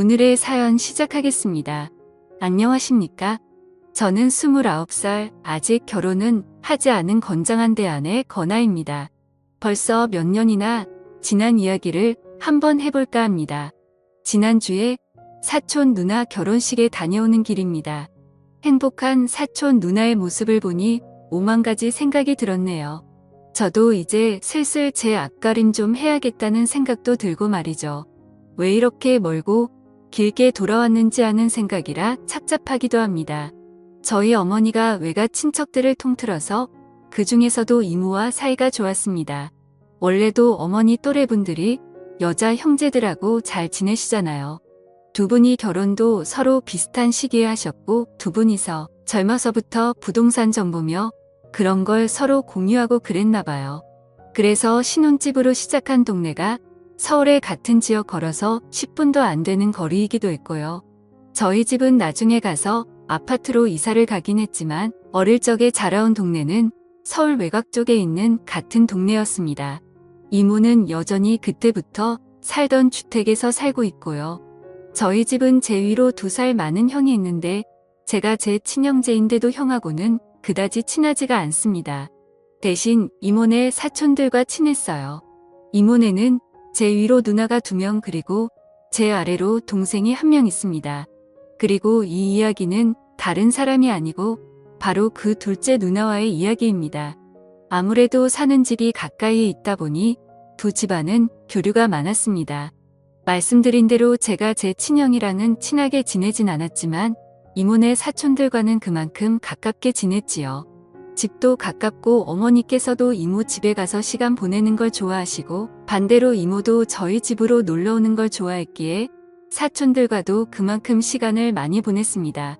오늘의 사연 시작하겠습니다. 안녕하십니까? 저는 29살, 아직 결혼은 하지 않은 건장한 대안의 건아입니다. 벌써 몇 년이나 지난 이야기를 한번 해볼까 합니다. 지난주에 사촌 누나 결혼식에 다녀오는 길입니다. 행복한 사촌 누나의 모습을 보니 오만 가지 생각이 들었네요. 저도 이제 슬슬 제 앞가림 좀 해야겠다는 생각도 들고 말이죠. 왜 이렇게 멀고 길게 돌아왔는지 하는 생각이라 착잡하기도 합니다. 저희 어머니가 외가 친척들을 통틀어서 그 중에서도 이모와 사이가 좋았습니다. 원래도 어머니 또래분들이 여자 형제들하고 잘 지내시잖아요. 두 분이 결혼도 서로 비슷한 시기에 하셨고 두 분이서 젊어서부터 부동산 정보며 그런 걸 서로 공유하고 그랬나 봐요. 그래서 신혼집으로 시작한 동네가 서울의 같은 지역 걸어서 10분도 안 되는 거리이기도 했고요. 저희 집은 나중에 가서 아파트로 이사를 가긴 했지만 어릴 적에 자라온 동네는 서울 외곽 쪽에 있는 같은 동네였습니다. 이모는 여전히 그때부터 살던 주택에서 살고 있고요. 저희 집은 제 위로 2살 많은 형이 있는데 제가 제 친형제인데도 형하고는 그다지 친하지가 않습니다. 대신 이모네 사촌들과 친했어요. 이모네는 제 위로 누나가 2명 그리고 제 아래로 동생이 1명 있습니다. 그리고 이 이야기는 다른 사람이 아니고 바로 그 둘째 누나와의 이야기입니다. 아무래도 사는 집이 가까이에 있다 보니 두 집안은 교류가 많았습니다. 말씀드린 대로 제가 제 친형이랑은 친하게 지내진 않았지만 이모네 사촌들과는 그만큼 가깝게 지냈지요. 집도 가깝고 어머니께서도 이모 집에 가서 시간 보내는 걸 좋아하시고 반대로 이모도 저희 집으로 놀러 오는 걸 좋아했기에 사촌들과도 그만큼 시간을 많이 보냈습니다.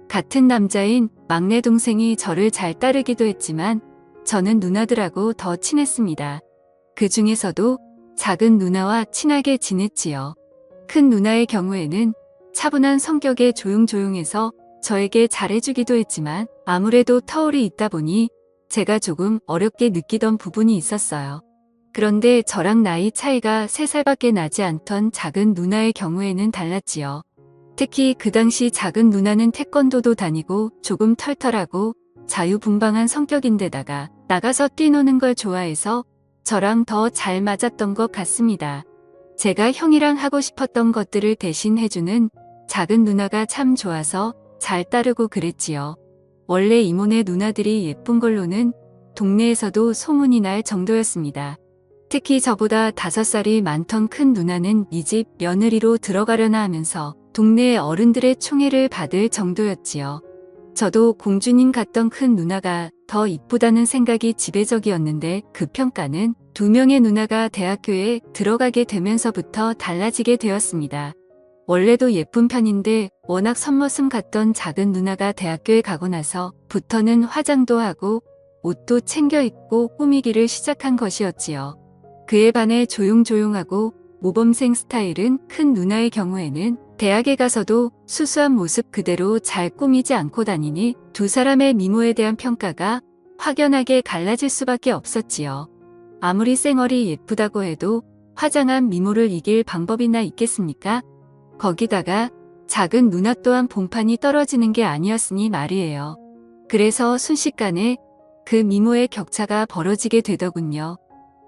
같은 남자인 막내 동생이 저를 잘 따르기도 했지만 저는 누나들하고 더 친했습니다. 그 중에서도 작은 누나와 친하게 지냈지요. 큰 누나의 경우에는 차분한 성격에 조용조용해서 저에게 잘해주기도 했지만 아무래도 터울이 있다 보니 제가 조금 어렵게 느끼던 부분이 있었어요. 그런데 저랑 나이 차이가 3살밖에 나지 않던 작은 누나의 경우에는 달랐지요. 특히 그 당시 작은 누나는 태권도도 다니고 조금 털털하고 자유분방한 성격인데다가 나가서 뛰노는 걸 좋아해서 저랑 더 잘 맞았던 것 같습니다. 제가 형이랑 하고 싶었던 것들을 대신 해주는 작은 누나가 참 좋아서 잘 따르고 그랬지요. 원래 이모네 누나들이 예쁜 걸로는 동네에서도 소문이 날 정도였습니다. 특히 저보다 5살이 많던 큰 누나는 이 집 며느리로 들어가려나 하면서 동네 어른들의 총애를 받을 정도였지요. 저도 공주님 같던 큰 누나가 더 이쁘다는 생각이 지배적이었는데 그 평가는 2명의 누나가 대학교에 들어가게 되면서부터 달라지게 되었습니다. 원래도 예쁜 편인데 워낙 선머슴 같던 작은 누나가 대학교에 가고 나서부터는 화장도 하고 옷도 챙겨 입고 꾸미기를 시작한 것이었지요. 그에 반해 조용조용하고 모범생 스타일은 큰 누나의 경우에는 대학에 가서도 수수한 모습 그대로 잘 꾸미지 않고 다니니 두 사람의 미모에 대한 평가가 확연하게 갈라질 수밖에 없었지요. 아무리 쌩얼이 예쁘다고 해도 화장한 미모를 이길 방법이나 있겠습니까? 거기다가 작은 누나 또한 본판이 떨어지는 게 아니었으니 말이에요. 그래서 순식간에 그 미모의 격차가 벌어지게 되더군요.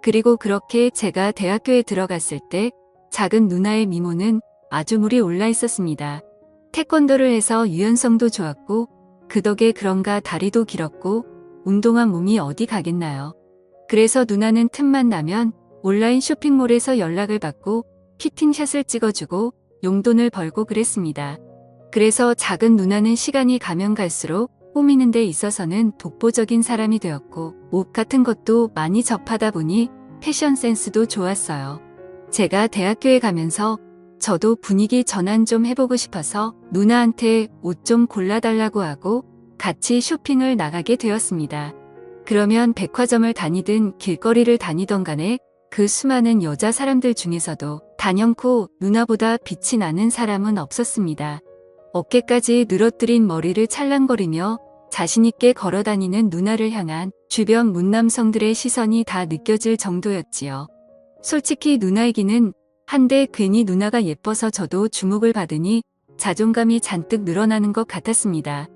그리고 그렇게 제가 대학교에 들어갔을 때 작은 누나의 미모는 아주 물이 올라 있었습니다. 태권도를 해서 유연성도 좋았고 그 덕에 그런가 다리도 길었고 운동한 몸이 어디 가겠나요. 그래서 누나는 틈만 나면 온라인 쇼핑몰에서 연락을 받고 피팅샷을 찍어주고 용돈을 벌고 그랬습니다. 그래서 작은 누나는 시간이 가면 갈수록 꾸미는 데 있어서는 독보적인 사람이 되었고 옷 같은 것도 많이 접하다 보니 패션 센스도 좋았어요. 제가 대학교에 가면서 저도 분위기 전환 좀 해보고 싶어서 누나한테 옷 좀 골라달라고 하고 같이 쇼핑을 나가게 되었습니다. 그러면 백화점을 다니든 길거리를 다니던 간에 그 수많은 여자 사람들 중에서도 단연코 누나보다 빛이 나는 사람은 없었습니다. 어깨까지 늘어뜨린 머리를 찰랑거리며 자신있게 걸어다니는 누나를 향한 주변 문남성들의 시선이 다 느껴질 정도였지요. 솔직히 누나이기는 한데 괜히 누나가 예뻐서 저도 주목을 받으니 자존감이 잔뜩 늘어나는 것 같았습니다.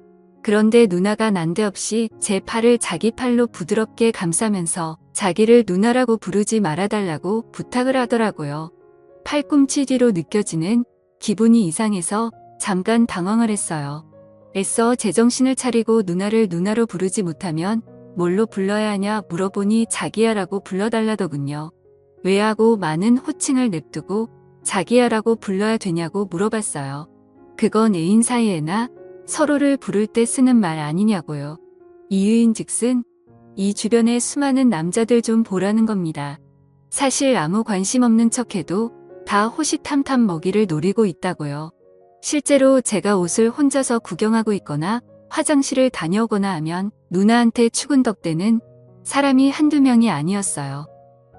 그런데 누나가 난데없이 제 팔을 자기 팔로 부드럽게 감싸면서 자기를 누나라고 부르지 말아달라고 부탁을 하더라고요. 팔꿈치 뒤로 느껴지는 기분이 이상해서 잠깐 당황을 했어요. 애써 제정신을 차리고 누나를 누나로 부르지 못하면 뭘로 불러야 하냐 물어보니 자기야라고 불러달라더군요. 왜 하고 많은 호칭을 냅두고 자기야라고 불러야 되냐고 물어봤어요. 그건 애인 사이에나 서로를 부를 때 쓰는 말 아니냐고요. 이유인즉슨 이 주변에 수많은 남자들 좀 보라는 겁니다. 사실 아무 관심 없는 척해도 다 호시탐탐 먹이를 노리고 있다고요. 실제로 제가 옷을 혼자서 구경하고 있거나 화장실을 다녀오거나 하면 누나한테 추근덕대는 사람이 한두 명이 아니었어요.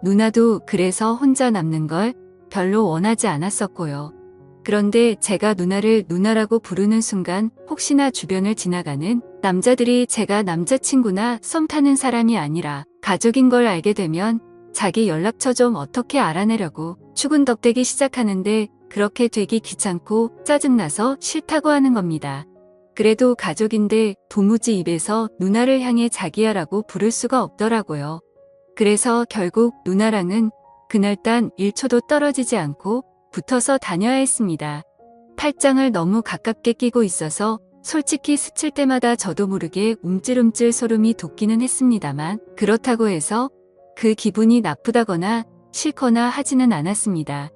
누나도 그래서 혼자 남는 걸 별로 원하지 않았었고요. 그런데 제가 누나를 누나라고 부르는 순간 혹시나 주변을 지나가는 남자들이 제가 남자친구나 썸 타는 사람이 아니라 가족인 걸 알게 되면 자기 연락처 좀 어떻게 알아내려고 추근덕대기 시작하는데 그렇게 되기 귀찮고 짜증나서 싫다고 하는 겁니다. 그래도 가족인데 도무지 입에서 누나를 향해 자기야라고 부를 수가 없더라고요. 그래서 결국 누나랑은 그날따 1초도 떨어지지 않고 붙어서 다녀야 했습니다. 팔짱을 너무 가깝게 끼고 있어서 솔직히 스칠 때마다 저도 모르게 움찔움찔 소름이 돋기는 했습니다만 그렇다고 해서 그 기분이 나쁘다거나 싫거나 하지는 않았습니다.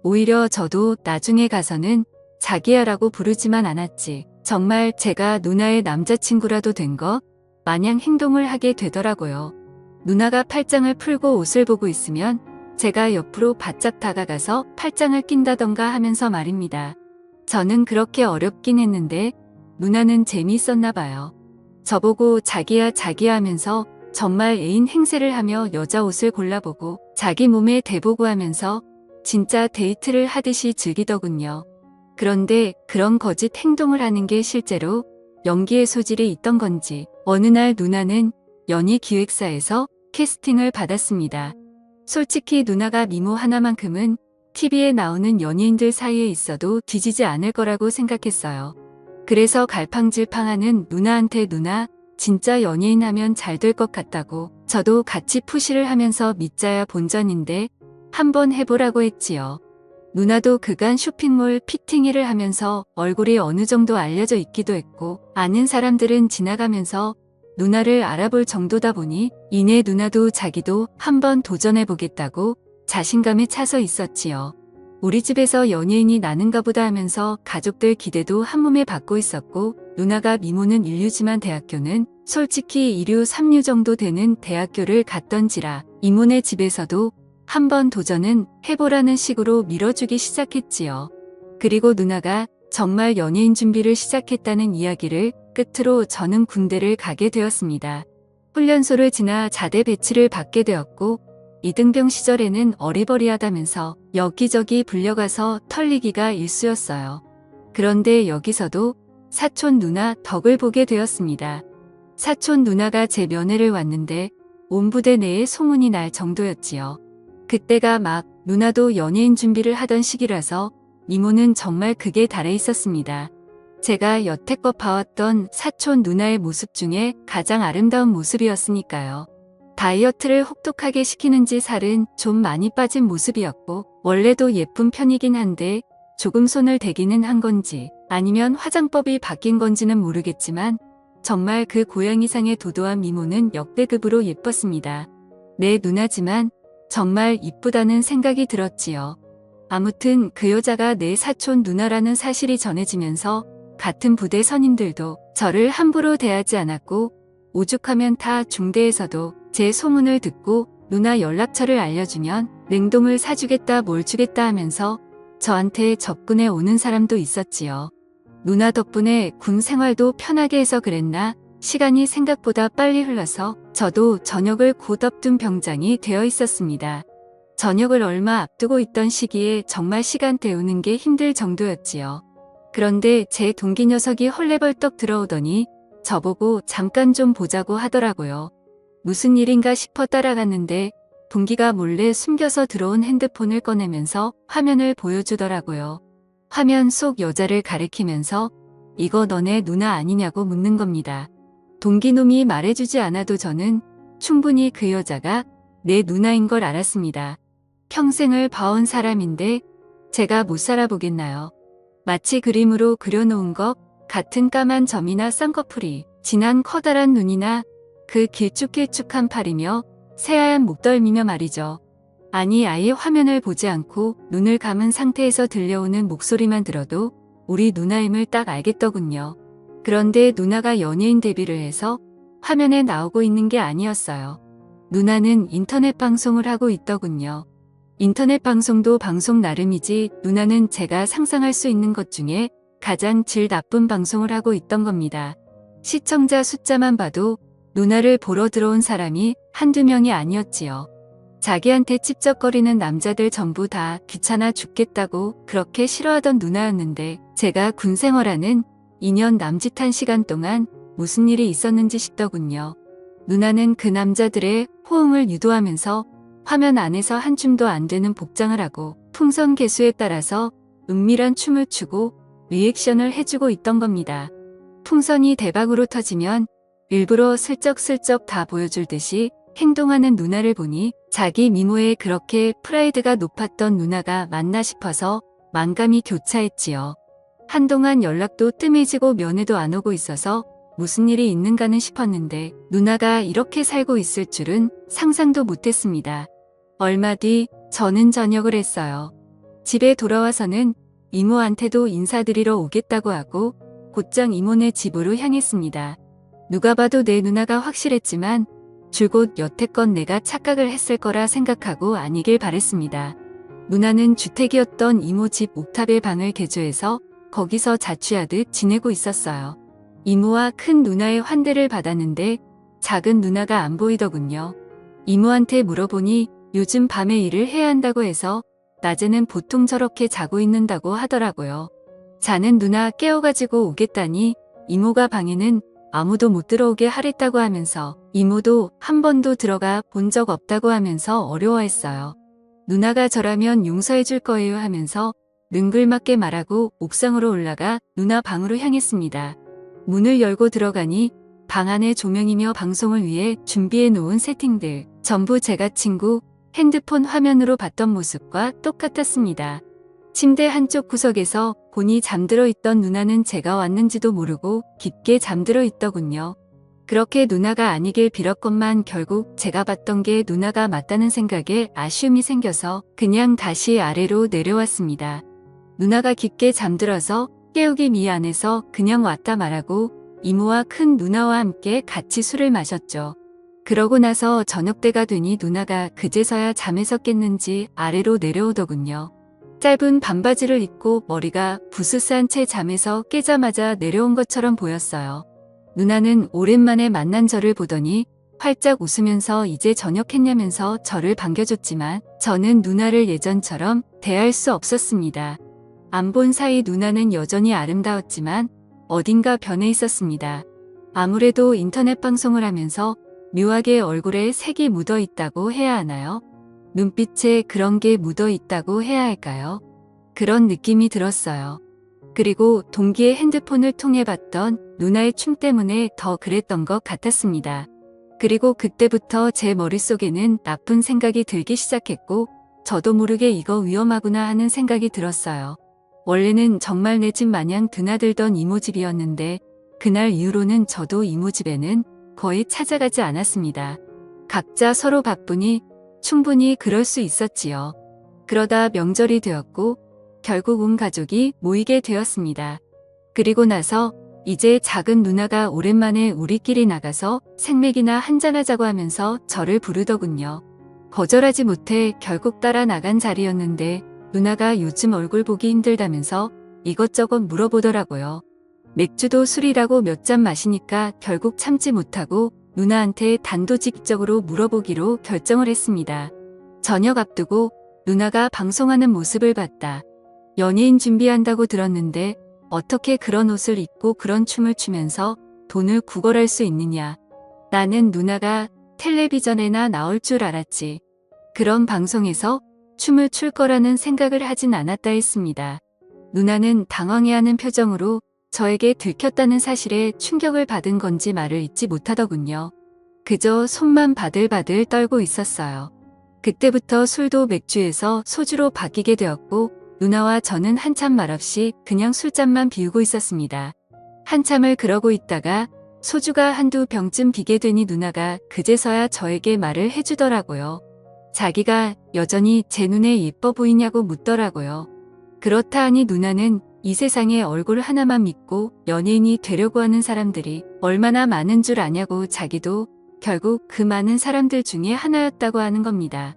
오히려 저도 나중에 가서는 자기야라고 부르지만 않았지. 정말 제가 누나의 남자친구라도 된 거 마냥 행동을 하게 되더라고요. 누나가 팔짱을 풀고 옷을 보고 있으면 제가 옆으로 바짝 다가가서 팔짱을 낀다던가 하면서 말입니다. 저는 그렇게 어렵긴 했는데 누나는 재미있었나 봐요. 저보고 자기야 자기야 하면서 정말 애인 행세를 하며 여자 옷을 골라보고 자기 몸에 대보고 하면서 진짜 데이트를 하듯이 즐기더군요. 그런데 그런 거짓 행동을 하는 게 실제로 연기의 소질이 있던 건지 어느 날 누나는 연예기획사에서 캐스팅을 받았습니다. 솔직히 누나가 미모 하나만큼은 TV에 나오는 연예인들 사이에 있어도 뒤지지 않을 거라고 생각했어요. 그래서 갈팡질팡하는 누나한테 누나 진짜 연예인 하면 잘 될 것 같다고 저도 같이 푸시를 하면서 믿자야 본전인데 한번 해보라고 했지요. 누나도 그간 쇼핑몰 피팅 일을 하면서 얼굴이 어느 정도 알려져 있기도 했고 아는 사람들은 지나가면서 누나를 알아볼 정도다 보니 이내 누나도 자기도 한번 도전해보겠다고 자신감에 차서 있었지요. 우리 집에서 연예인이 나는가 보다 하면서 가족들 기대도 한몸에 받고 있었고 누나가 미모는 인류지만 대학교는 솔직히 2류 3류 정도 되는 대학교를 갔던지라 이모네 집에서도 한번 도전은 해보라는 식으로 밀어주기 시작했지요. 그리고 누나가 정말 연예인 준비를 시작했다는 이야기를 끝으로 저는 군대를 가게 되었습니다. 훈련소를 지나 자대 배치를 받게 되었고 이등병 시절에는 어리버리하다면서 여기저기 불려가서 털리기가 일쑤였어요. 그런데 여기서도 사촌 누나 덕을 보게 되었습니다. 사촌 누나가 제 면회를 왔는데 온 부대 내에 소문이 날 정도였지요. 그때가 막 누나도 연예인 준비를 하던 시기라서 이모는 정말 극에 달해 있었습니다. 제가 여태껏 봐왔던 사촌 누나의 모습 중에 가장 아름다운 모습이었으니까요. 다이어트를 혹독하게 시키는지 살은 좀 많이 빠진 모습이었고 원래도 예쁜 편이긴 한데 조금 손을 대기는 한 건지 아니면 화장법이 바뀐 건지는 모르겠지만 정말 그 고양이상의 도도한 미모는 역대급으로 예뻤습니다. 내 누나지만 정말 이쁘다는 생각이 들었지요. 아무튼 그 여자가 내 사촌 누나라는 사실이 전해지면서 같은 부대 선임들도 저를 함부로 대하지 않았고 오죽하면 타 중대에서도 제 소문을 듣고 누나 연락처를 알려주면 냉동을 사주겠다 뭘 주겠다 하면서 저한테 접근해 오는 사람도 있었지요. 누나 덕분에 군 생활도 편하게 해서 그랬나 시간이 생각보다 빨리 흘러서 저도 전역을 곧 앞둔 병장이 되어 있었습니다. 전역을 얼마 앞두고 있던 시기에 정말 시간 때우는 게 힘들 정도였지요. 그런데 제 동기 녀석이 헐레벌떡 들어오더니 저보고 잠깐 좀 보자고 하더라고요. 무슨 일인가 싶어 따라갔는데 동기가 몰래 숨겨서 들어온 핸드폰을 꺼내면서 화면을 보여주더라고요. 화면 속 여자를 가리키면서 이거 너네 누나 아니냐고 묻는 겁니다. 동기놈이 말해주지 않아도 저는 충분히 그 여자가 내 누나인 걸 알았습니다. 평생을 봐온 사람인데 제가 못 살아보겠나요? 마치 그림으로 그려놓은 것 같은 까만 점이나 쌍꺼풀이 진한 커다란 눈이나 그 길쭉길쭉한 팔이며 새하얀 목덜미며 말이죠. 아니 아예 화면을 보지 않고 눈을 감은 상태에서 들려오는 목소리만 들어도 우리 누나임을 딱 알겠더군요. 그런데 누나가 연예인 데뷔를 해서 화면에 나오고 있는 게 아니었어요. 누나는 인터넷 방송을 하고 있더군요. 인터넷 방송도 방송 나름이지 누나는 제가 상상할 수 있는 것 중에 가장 질 나쁜 방송을 하고 있던 겁니다. 시청자 숫자만 봐도 누나를 보러 들어온 사람이 한두 명이 아니었지요. 자기한테 찝쩍거리는 남자들 전부 다 귀찮아 죽겠다고 그렇게 싫어하던 누나였는데 제가 군 생활하는 2년 남짓한 시간 동안 무슨 일이 있었는지 싶더군요. 누나는 그 남자들의 호응을 유도하면서 화면 안에서 한 줌도 안 되는 복장을 하고 풍선 개수에 따라서 은밀한 춤을 추고 리액션을 해주고 있던 겁니다. 풍선이 대박으로 터지면 일부러 슬쩍슬쩍 다 보여줄 듯이 행동하는 누나를 보니 자기 미모에 그렇게 프라이드가 높았던 누나가 맞나 싶어서 만감이 교차했지요. 한동안 연락도 뜸해지고 면회도 안 오고 있어서 무슨 일이 있는가는 싶었는데 누나가 이렇게 살고 있을 줄은 상상도 못했습니다. 얼마 뒤 저는 전역을 했어요. 집에 돌아와서는 이모한테도 인사드리러 오겠다고 하고 곧장 이모네 집으로 향했습니다. 누가 봐도 내 누나가 확실했지만 줄곧 여태껏 내가 착각을 했을 거라 생각하고 아니길 바랬습니다. 누나는 주택이었던 이모 집 옥탑의 방을 개조해서 거기서 자취하듯 지내고 있었어요. 이모와 큰 누나의 환대를 받았는데 작은 누나가 안 보이더군요. 이모한테 물어보니 요즘 밤에 일을 해야 한다고 해서 낮에는 보통 저렇게 자고 있는다고 하더라고요. 자는 누나 깨워가지고 오겠다니 이모가 방에는 아무도 못 들어오게 하랬다고 하면서 이모도 한 번도 들어가 본 적 없다고 하면서 어려워했어요. 누나가 저라면 용서해 줄 거예요 하면서 능글맞게 말하고 옥상으로 올라가 누나 방으로 향했습니다. 문을 열고 들어가니 방 안의 조명이며 방송을 위해 준비해 놓은 세팅들 전부 제가 친구 핸드폰 화면으로 봤던 모습과 똑같았습니다. 침대 한쪽 구석에서 본이 잠들어 있던 누나는 제가 왔는지도 모르고 깊게 잠들어 있더군요. 그렇게 누나가 아니길 빌었건만 결국 제가 봤던 게 누나가 맞다는 생각에 아쉬움이 생겨서 그냥 다시 아래로 내려왔습니다. 누나가 깊게 잠들어서 깨우기 미안해서 그냥 왔다 말하고 이모와 큰 누나와 함께 같이 술을 마셨죠. 그러고 나서 저녁때가 되니 누나가 그제서야 잠에서 깼는지 아래로 내려오더군요. 짧은 반바지를 입고 머리가 부스스한 채 잠에서 깨자마자 내려온 것처럼 보였어요. 누나는 오랜만에 만난 저를 보더니 활짝 웃으면서 이제 저녁했냐면서 저를 반겨줬지만 저는 누나를 예전처럼 대할 수 없었습니다. 안 본 사이 누나는 여전히 아름다웠지만 어딘가 변해 있었습니다. 아무래도 인터넷 방송을 하면서 묘하게 얼굴에 색이 묻어 있다고 해야 하나요? 눈빛에 그런 게 묻어 있다고 해야 할까요? 그런 느낌이 들었어요. 그리고 동기의 핸드폰을 통해 봤던 누나의 춤 때문에 더 그랬던 것 같았습니다. 그리고 그때부터 제 머릿속에는 나쁜 생각이 들기 시작했고 저도 모르게 이거 위험하구나 하는 생각이 들었어요. 원래는 정말 내 집 마냥 드나들던 이모 집이었는데 그날 이후로는 저도 이모 집에는 거의 찾아가지 않았습니다. 각자 서로 바쁘니 충분히 그럴 수 있었지요. 그러다 명절이 되었고 결국 온 가족이 모이게 되었습니다. 그리고 나서 이제 작은 누나가 오랜만에 우리끼리 나가서 생맥이나 한잔하자고 하면서 저를 부르더군요. 거절하지 못해 결국 따라 나간 자리였는데 누나가 요즘 얼굴 보기 힘들다면서 이것저것 물어보더라고요. 맥주도 술이라고 몇 잔 마시니까 결국 참지 못하고 누나한테 단도직입적으로 물어보기로 결정을 했습니다. 저녁 앞두고 누나가 방송하는 모습을 봤다. 연예인 준비한다고 들었는데 어떻게 그런 옷을 입고 그런 춤을 추면서 돈을 구걸할 수 있느냐. 나는 누나가 텔레비전에나 나올 줄 알았지. 그런 방송에서 춤을 출 거라는 생각을 하진 않았다 했습니다. 누나는 당황해하는 표정으로 저에게 들켰다는 사실에 충격을 받은 건지 말을 잇지 못하더군요. 그저 손만 바들바들 떨고 있었어요. 그때부터 술도 맥주에서 소주로 바뀌게 되었고 누나와 저는 한참 말없이 그냥 술잔만 비우고 있었습니다. 한참을 그러고 있다가 소주가 한두 병쯤 비게 되니 누나가 그제서야 저에게 말을 해주더라고요. 자기가 여전히 제 눈에 예뻐 보이냐고 묻더라고요. 그렇다 하니 누나는 이 세상에 얼굴 하나만 믿고 연예인이 되려고 하는 사람들이 얼마나 많은 줄 아냐고 자기도 결국 그 많은 사람들 중에 하나였다고 하는 겁니다.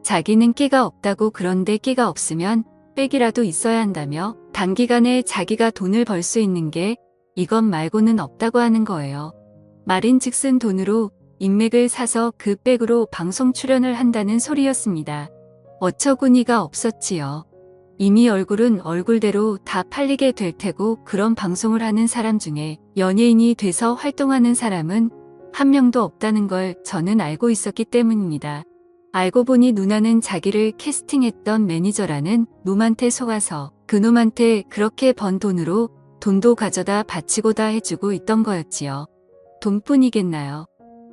자기는 끼가 없다고 그런데 끼가 없으면 빽이라도 있어야 한다며 단기간에 자기가 돈을 벌 수 있는 게 이것 말고는 없다고 하는 거예요. 말인즉슨 돈으로 인맥을 사서 그 빽으로 방송 출연을 한다는 소리였습니다. 어처구니가 없었지요. 이미 얼굴은 얼굴대로 다 팔리게 될 테고 그런 방송을 하는 사람 중에 연예인이 돼서 활동하는 사람은 한 명도 없다는 걸 저는 알고 있었기 때문입니다. 알고 보니 누나는 자기를 캐스팅했던 매니저라는 놈한테 속아서 그 놈한테 그렇게 번 돈으로 돈도 가져다 바치고다 해주고 있던 거였지요. 돈뿐이겠나요?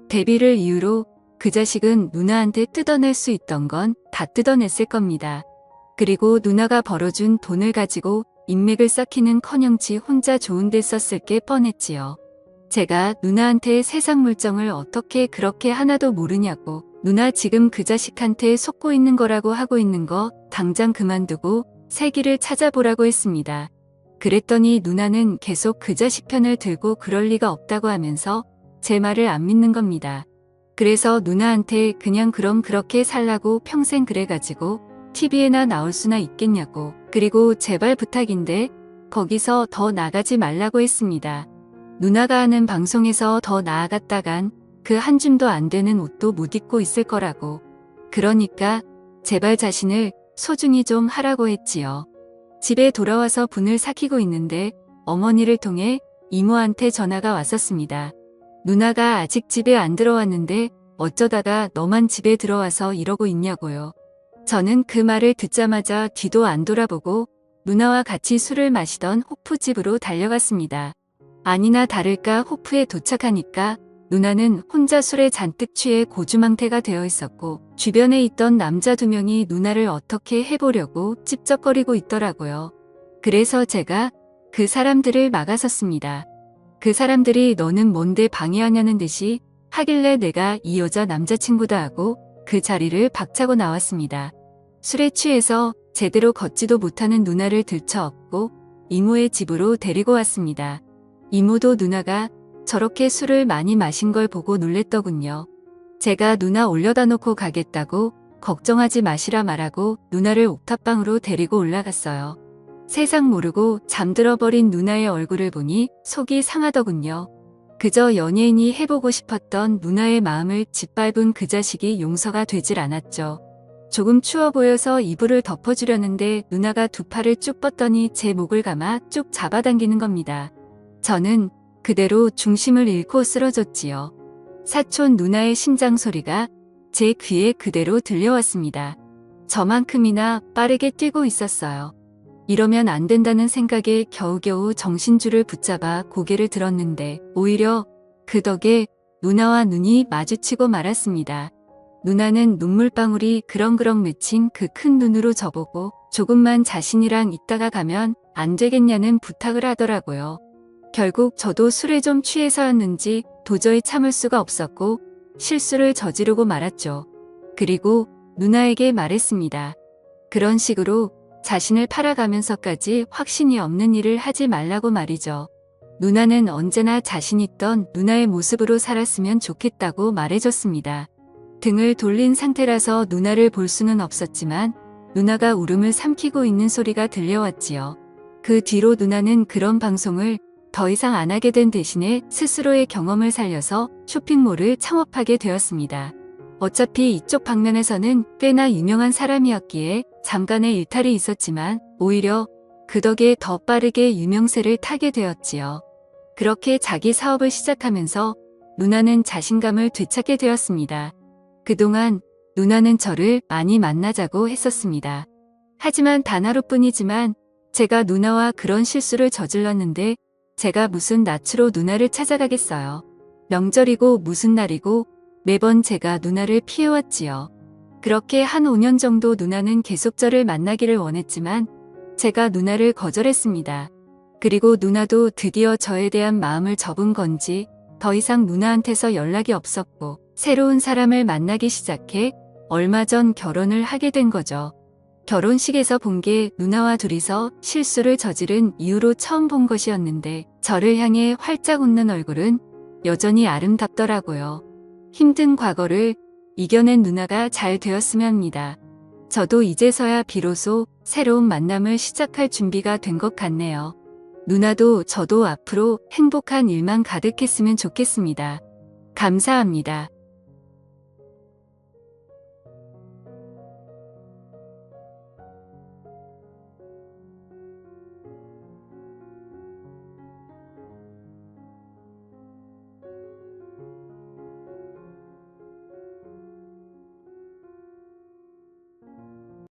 데뷔를 이유로 그 자식은 누나한테 뜯어낼 수 있던 건 다 뜯어냈을 겁니다. 그리고 누나가 벌어준 돈을 가지고 인맥을 쌓기는커녕 지 혼자 좋은 데 썼을 게 뻔했지요. 제가 누나한테 세상 물정을 어떻게 그렇게 하나도 모르냐고 누나 지금 그 자식한테 속고 있는 거라고 하고 있는 거 당장 그만두고 새 길을 찾아보라고 했습니다. 그랬더니 누나는 계속 그 자식 편을 들고 그럴 리가 없다고 하면서 제 말을 안 믿는 겁니다. 그래서 누나한테 그냥 그럼 그렇게 살라고 평생 그래가지고 TV에나 나올 수나 있겠냐고 그리고 제발 부탁인데 거기서 더 나가지 말라고 했습니다. 누나가 하는 방송에서 더 나아갔다간 그 한 줌도 안 되는 옷도 못 입고 있을 거라고. 그러니까 제발 자신을 소중히 좀 하라고 했지요. 집에 돌아와서 분을 삭히고 있는데 어머니를 통해 이모한테 전화가 왔었습니다. 누나가 아직 집에 안 들어왔는데 어쩌다가 너만 집에 들어와서 이러고 있냐고요. 저는 그 말을 듣자마자 뒤도 안 돌아보고 누나와 같이 술을 마시던 호프집으로 달려갔습니다. 아니나 다를까 호프에 도착하니까 누나는 혼자 술에 잔뜩 취해 고주망태가 되어 있었고 주변에 있던 남자 2명이 누나를 어떻게 해보려고 찝쩍거리고 있더라고요. 그래서 제가 그 사람들을 막아섰습니다. 그 사람들이 너는 뭔데 방해하냐는 듯이 하길래 내가 이 여자 남자친구다 하고 그 자리를 박차고 나왔습니다. 술에 취해서 제대로 걷지도 못하는 누나를 들쳐업고 이모의 집으로 데리고 왔습니다. 이모도 누나가 저렇게 술을 많이 마신 걸 보고 놀랬더군요. 제가 누나 올려다 놓고 가겠다고 걱정하지 마시라 말하고 누나를 옥탑방으로 데리고 올라갔어요. 세상 모르고 잠들어 버린 누나의 얼굴을 보니 속이 상하더군요. 그저 연예인이 해보고 싶었던 누나의 마음을 짓밟은 그 자식이 용서가 되질 않았죠. 조금 추워 보여서 이불을 덮어주려는데 누나가 두 팔을 쭉 뻗더니 제 목을 감아 쭉 잡아당기는 겁니다. 저는 그대로 중심을 잃고 쓰러졌지요. 사촌 누나의 심장 소리가 제 귀에 그대로 들려왔습니다. 저만큼이나 빠르게 뛰고 있었어요. 이러면 안 된다는 생각에 겨우겨우 정신줄을 붙잡아 고개를 들었는데 오히려 그 덕에 누나와 눈이 마주치고 말았습니다. 누나는 눈물방울이 그렁그렁 맺힌 그 큰 눈으로 저보고 조금만 자신이랑 있다가 가면 안 되겠냐는 부탁을 하더라고요. 결국 저도 술에 좀 취해서였는지 도저히 참을 수가 없었고 실수를 저지르고 말았죠. 그리고 누나에게 말했습니다. 그런 식으로 자신을 팔아가면서까지 확신이 없는 일을 하지 말라고 말이죠. 누나는 언제나 자신 있던 누나의 모습으로 살았으면 좋겠다고 말해줬습니다. 등을 돌린 상태라서 누나를 볼 수는 없었지만 누나가 울음을 삼키고 있는 소리가 들려왔지요. 그 뒤로 누나는 그런 방송을 더 이상 안 하게 된 대신에 스스로의 경험을 살려서 쇼핑몰을 창업하게 되었습니다. 어차피 이쪽 방면에서는 꽤나 유명한 사람이었기에 잠깐의 일탈이 있었지만 오히려 그 덕에 더 빠르게 유명세를 타게 되었지요. 그렇게 자기 사업을 시작하면서 누나는 자신감을 되찾게 되었습니다. 그동안 누나는 저를 많이 만나자고 했었습니다. 하지만 단 하루뿐이지만 제가 누나와 그런 실수를 저질렀는데 제가 무슨 낯으로 누나를 찾아가겠어요. 명절이고 무슨 날이고 매번 제가 누나를 피해왔지요. 그렇게 한 5년 정도 누나는 계속 저를 만나기를 원했지만 제가 누나를 거절했습니다. 그리고 누나도 드디어 저에 대한 마음을 접은 건지 더 이상 누나한테서 연락이 없었고 새로운 사람을 만나기 시작해 얼마 전 결혼을 하게 된 거죠. 결혼식에서 본 게 누나와 둘이서 실수를 저지른 이후로 처음 본 것이었는데 저를 향해 활짝 웃는 얼굴은 여전히 아름답더라고요. 힘든 과거를 이겨낸 누나가 잘 되었으면 합니다. 저도 이제서야 비로소 새로운 만남을 시작할 준비가 된 것 같네요. 누나도 저도 앞으로 행복한 일만 가득했으면 좋겠습니다. 감사합니다.